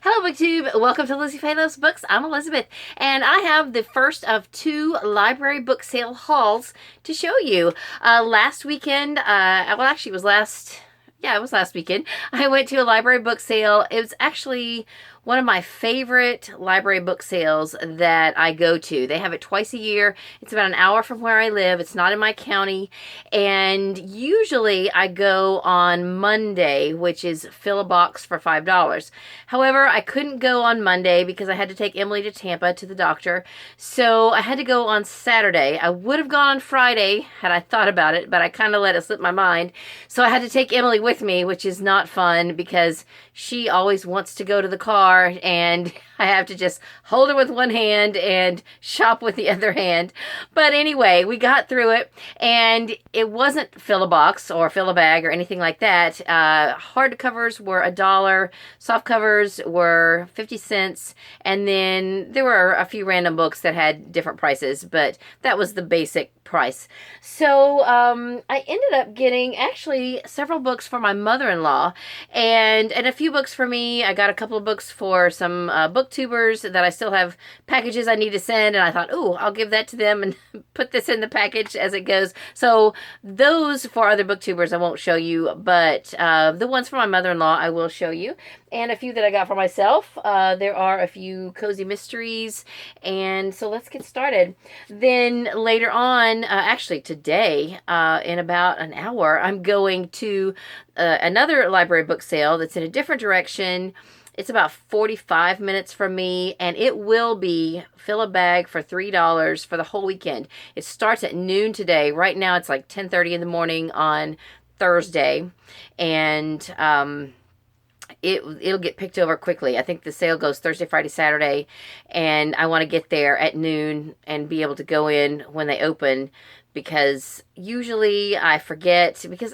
Hello, BookTube. Welcome to Lizzie Faye Loves Books. I'm Elizabeth, and I have the first of two library book sale hauls to show you. Last weekend, well, actually, it was last weekend. I went to a library book sale. It was actually one of my favorite library book sales that I go to. They have it twice a year. It's about an hour from where I live. It's not in my county. And usually I go on Monday, which is fill a box for $5. However, I couldn't go on Monday because I had to take Emily to Tampa to the doctor. So I had to go on Saturday. I would have gone on Friday had I thought about it, but I kind of let it slip my mind. So I had to take Emily with me, which is not fun because she always wants to go to the car and I have to just hold her with one hand and shop with the other hand. But anyway, we got through it, and it wasn't fill a box or fill a bag or anything like that. Hardcovers were $1, soft covers were 50 cents, and then there were a few random books that had different prices, but that was the basic price. So I ended up getting actually several books for my mother-in-law and a few books for me. I got a couple of books for some booktubers that I still have packages I need to send, and I thought, oh, I'll give that to them and put this in the package as it goes. So those for other booktubers I won't show you, but the ones for my mother-in-law I will show you, and a few that I got for myself. There are a few cozy mysteries, and so let's get started. Then later on, actually today, in about an hour, I'm going to another library book sale that's in a different direction. It's about 45 minutes from me, and it will be fill a bag for $3 for the whole weekend. It starts at noon today. Right now it's like 10:30 in the morning on Thursday, and it'll get picked over quickly. I think the sale goes Thursday, Friday, Saturday, and I want to get there at noon and be able to go in when they open, because usually I forget, because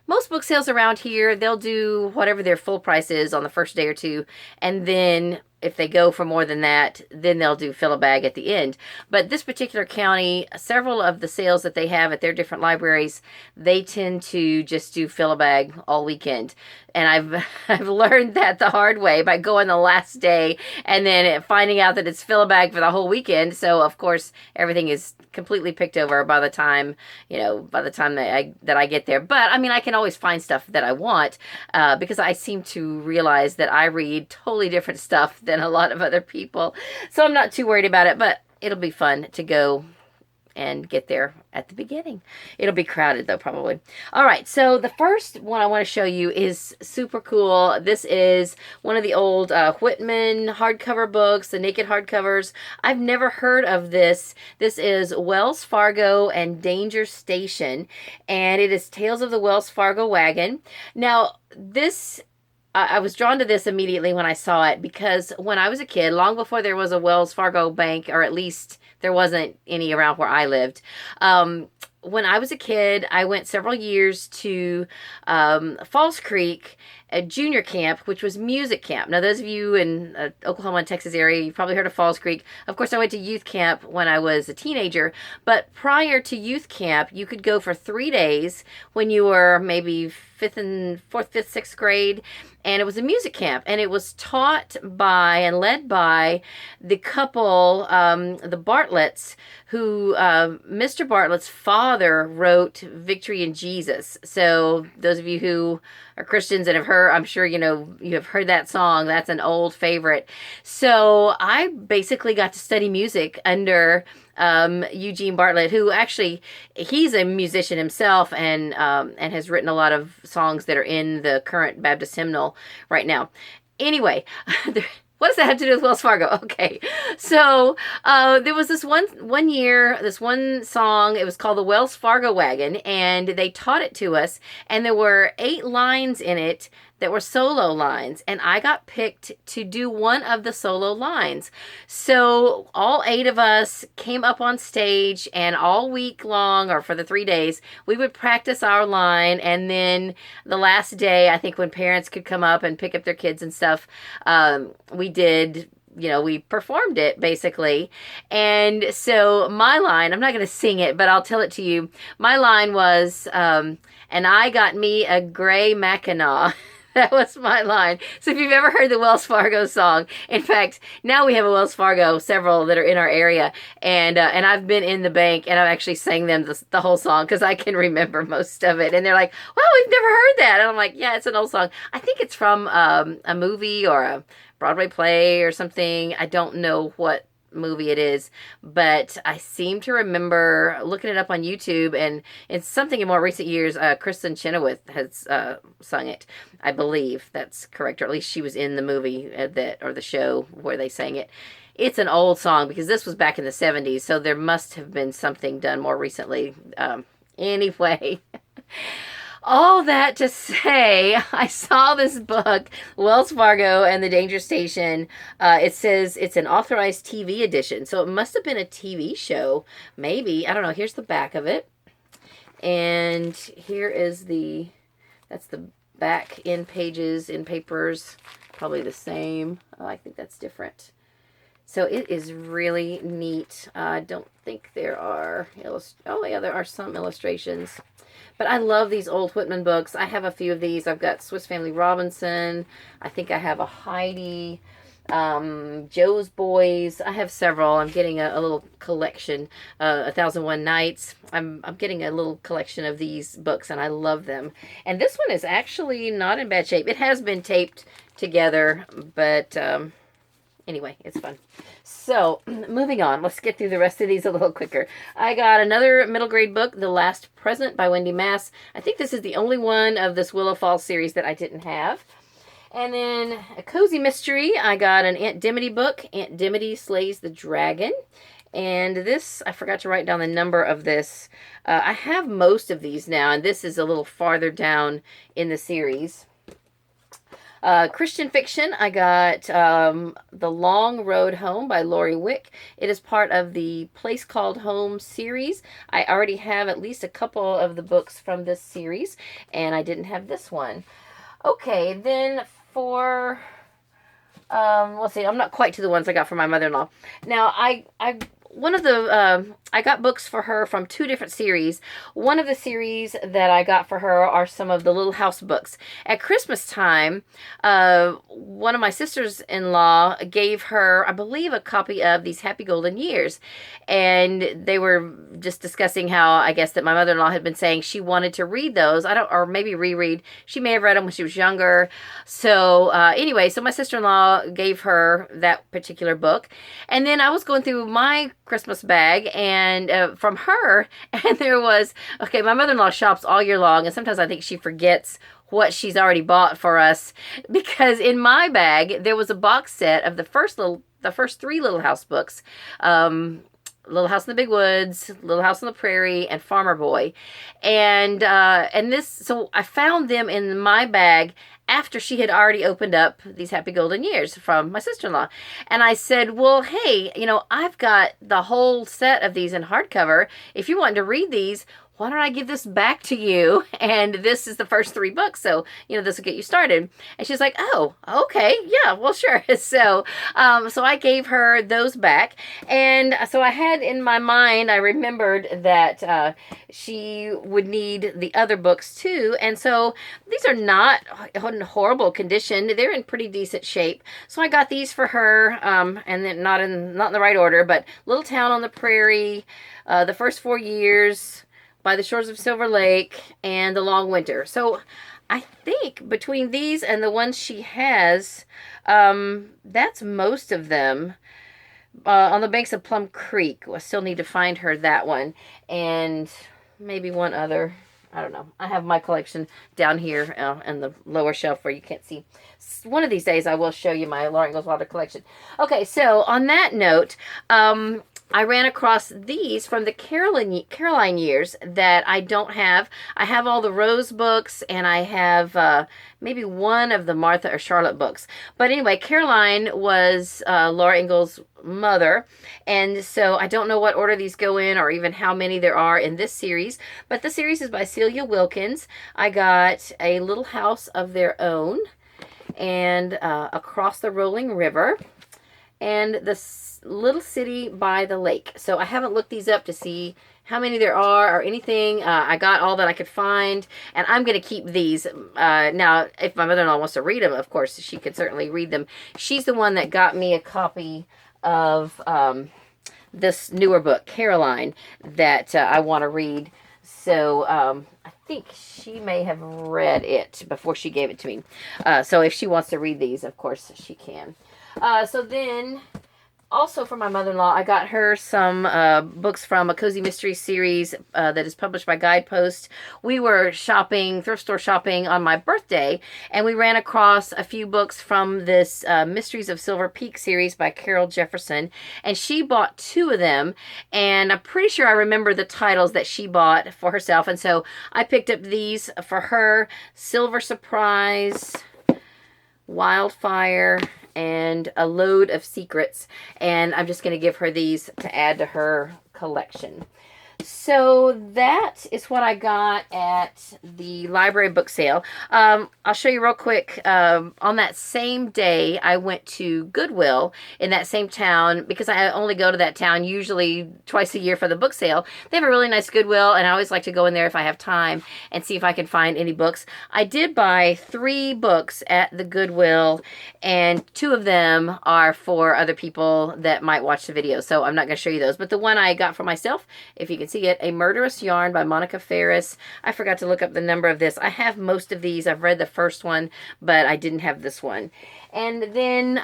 most book sales around here, they'll do whatever their full price is on the first day or two, and then if they go for more than that, then they'll do fill a bag at the end. But this particular county, several of the sales that they have at their different libraries, they tend to just do fill a bag all weekend. And I've learned that the hard way by going the last day and then finding out that it's fill a bag for the whole weekend. So of course everything is completely picked over by the time that I get there. But I mean, I can always find stuff that I want because I seem to realize that I read totally different stuff than a lot of other people. So I'm not too worried about it, but it'll be fun to go and get there at the beginning. It'll be crowded though, probably. All right, so the first one I want to show you is super cool. This is one of the old Whitman hardcover books, the naked hardcovers. I've never heard of this. This is Wells Fargo and Danger Station, and it is Tales of the Wells Fargo Wagon. Now, I was drawn to this immediately when I saw it because when I was a kid, long before there was a Wells Fargo bank, or at least there wasn't any around where I lived, when I was a kid, I went several years to Falls Creek, a junior camp, which was music camp. Now, those of you in Oklahoma and Texas area, you've probably heard of Falls Creek. Of course, I went to youth camp when I was a teenager, but prior to youth camp, you could go for 3 days when you were maybe fourth, fifth, sixth grade, and it was a music camp, and it was taught by and led by the couple, the Bartletts, who Mr. Bartlett's father wrote Victory in Jesus. So those of you who are Christians and have heard, I'm sure you have heard that song. That's an old favorite. So I basically got to study music under Eugene Bartlett, who actually, he's a musician himself and has written a lot of songs that are in the current Baptist hymnal right now. Anyway, what does that have to do with Wells Fargo? Okay, so there was this one year, this one song. It was called the Wells Fargo Wagon, and they taught it to us, and there were 8 lines in it that were solo lines, and I got picked to do one of the solo lines. So all 8 of us came up on stage, and all week long, or for the 3 days, we would practice our line, and then the last day, I think when parents could come up and pick up their kids and stuff, we performed it basically. And so my line, I'm not going to sing it, but I'll tell it to you. My line was, and I got me a gray Mackinac. That was my line. So if you've ever heard the Wells Fargo song, in fact, now we have a Wells Fargo, several that are in our area, and I've been in the bank and I've actually sang them the whole song because I can remember most of it. And they're like, "Wow, we've never heard that." And I'm like, "Yeah, it's an old song. I think it's from a movie or a Broadway play or something. I don't know what movie it is, but I seem to remember looking it up on YouTube, and it's something in more recent years. Kristen Chenoweth has sung it. I believe that's correct, or at least she was in the movie or the show where they sang it. It's an old song because this was back in the 70s, so there must have been something done more recently. Anyway. All that to say, I saw this book, Wells Fargo and the Danger Station. It says it's an authorized TV edition, so it must have been a TV show, maybe. I don't know. Here's the back of it. And here is that's the back in pages, in papers. Probably the same. Oh, I think that's different. So it is really neat. I don't think there are, oh yeah, there are some illustrations. But I love these old Whitman books. I have a few of these. I've got Swiss Family Robinson. I think I have a Heidi, Joe's Boys. I have several. I'm getting a little collection, 1001 Nights. I'm getting a little collection of these books, and I love them. And this one is actually not in bad shape. It has been taped together, but anyway, it's fun. So, moving on. Let's get through the rest of these a little quicker. I got another middle grade book, The Last Present by Wendy Mass. I think this is the only one of this Willow Falls series that I didn't have. And then a cozy mystery. I got an Aunt Dimity book, Aunt Dimity Slays the Dragon. And this, I forgot to write down the number of this. I have most of these now, and this is a little farther down in the series. Christian fiction, I got The Long Road Home by Lori Wick. It is part of the Place Called Home series. I already have at least a couple of the books from this series, and I didn't have this one. Okay, then for, let's see, I'm not quite to the ones I got from my mother-in-law. Now, I got books for her from two different series. One of the series that I got for her are some of the Little House books. At Christmas time, one of my sisters-in-law gave her, I believe, a copy of these Happy Golden Years. And they were just discussing how, I guess, that my mother-in-law had been saying she wanted to read those. Or maybe reread. She may have read them when she was younger. So, anyway, so my sister-in-law gave her that particular book. And then I was going through my Christmas bag and from her, and there was, okay, my mother-in-law shops all year long, and sometimes I think she forgets what she's already bought for us, because in my bag there was a box set of the first three Little House books, Little House in the Big Woods, Little House on the Prairie, and Farmer Boy, and this, so I found them in my bag after she had already opened up these Happy Golden Years from my sister-in-law. And I said, well, hey, I've got the whole set of these in hardcover. If you want to read these, why don't I give this back to you? And this is the first three books, so, this will get you started. And she's like, oh, okay, yeah, well, sure. So I gave her those back. And so I had in my mind, I remembered that she would need the other books too. And so these are not in horrible condition. They're in pretty decent shape. So I got these for her, and then not in the right order, but Little Town on the Prairie, The First 4 Years, By the Shores of Silver Lake, and The Long Winter. So I think between these and the ones she has, that's most of them. On the Banks of Plum Creek. I still need to find her that one. And maybe one other. I don't know. I have my collection down here in the lower shelf where you can't see. One of these days I will show you my Laura Ingalls Wilder collection. Okay, so on that note, I ran across these from the Caroline years that I don't have. I have all the Rose books, and I have maybe one of the Martha or Charlotte books. But anyway, Caroline was Laura Ingalls' mother, and so I don't know what order these go in or even how many there are in this series. But the series is by Celia Wilkins. I got A Little House of Their Own and Across the Rolling River. and The Little City by the Lake. So I haven't looked these up to see how many there are or anything. I got all that I could find, and I'm going to keep these. Now, if my mother-in-law wants to read them, of course, she could certainly read them. She's the one that got me a copy of this newer book, Caroline, that I want to read. So I think she may have read it before she gave it to me. So if she wants to read these, of course, she can. So then, also for my mother-in-law, I got her some books from a Cozy Mystery series that is published by Guidepost. We were shopping, thrift store shopping on my birthday, and we ran across a few books from this Mysteries of Silver Peak series by Carol Jefferson, and she bought 2 of them, and I'm pretty sure I remember the titles that she bought for herself, and so I picked up these for her: Silver Surprise, Wildfire, and A Load of Secrets, and I'm just going to give her these to add to her collection. So that is what I got at the library book sale. I'll show you real quick. On that same day, I went to Goodwill in that same town because I only go to that town usually twice a year for the book sale. They have a really nice Goodwill, and I always like to go in there if I have time and see if I can find any books. I did buy 3 books at the Goodwill, and 2 of them are for other people that might watch the video, so I'm not going to show you those. But the one I got for myself, if you can see it, A Murderous Yarn by Monica Ferris. I forgot to look up the number of this. I have most of these. I've read the first one, but I didn't have this one. And then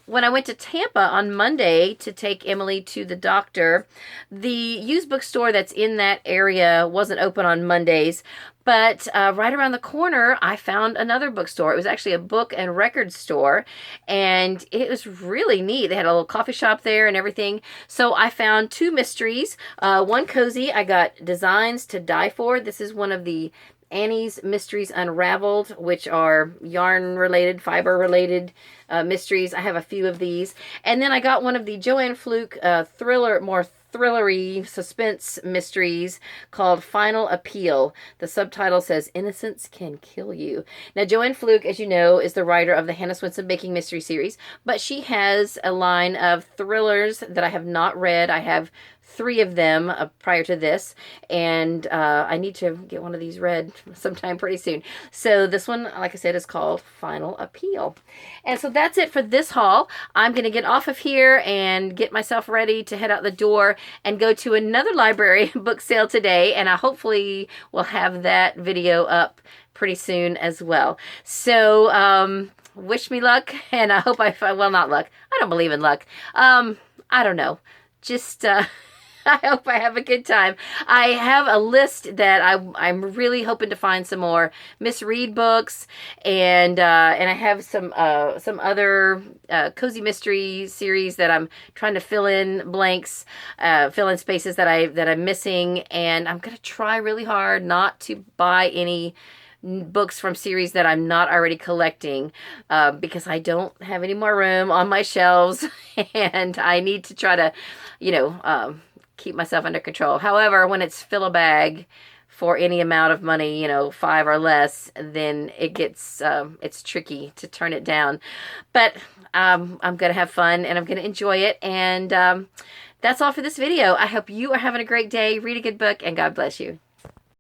when I went to Tampa on Monday to take Emily to the doctor, the used bookstore that's in that area wasn't open on Mondays, but right around the corner, I found another bookstore. It was actually a book and record store, and it was really neat. They had a little coffee shop there and everything. So I found 2 mysteries. One cozy. I got Designs to Die For. This is one of the Annie's Mysteries Unraveled, which are yarn-related, fiber-related mysteries. I have a few of these. And then I got one of the Joanne Fluke more thrillery suspense mysteries called Final Appeal. The subtitle says, Innocence Can Kill You. Now, Joanne Fluke, as you know, is the writer of the Hannah Swenson Baking Mystery Series, but she has a line of thrillers that I have not read. I have 3 of them prior to this, and I need to get one of these read sometime pretty soon. So this one, like I said, is called Final Appeal. And so that's it for this haul. I'm going to get off of here and get myself ready to head out the door and go to another library book sale today, and I hopefully will have that video up pretty soon as well. So wish me luck, and I hope well, not luck. I don't believe in luck. I don't know. Just I hope I have a good time. I have a list that I'm really hoping to find some more Miss Read books, and I have some other Cozy Mystery series that I'm trying to fill in blanks, fill in spaces that I'm missing, and I'm gonna try really hard not to buy any books from series that I'm not already collecting, because I don't have any more room on my shelves, and I need to try to, keep myself under control. However, when it's fill a bag for any amount of money, 5 or less, then it gets, it's tricky to turn it down. But I'm going to have fun, and I'm going to enjoy it. And that's all for this video. I hope you are having a great day. Read a good book, and God bless you.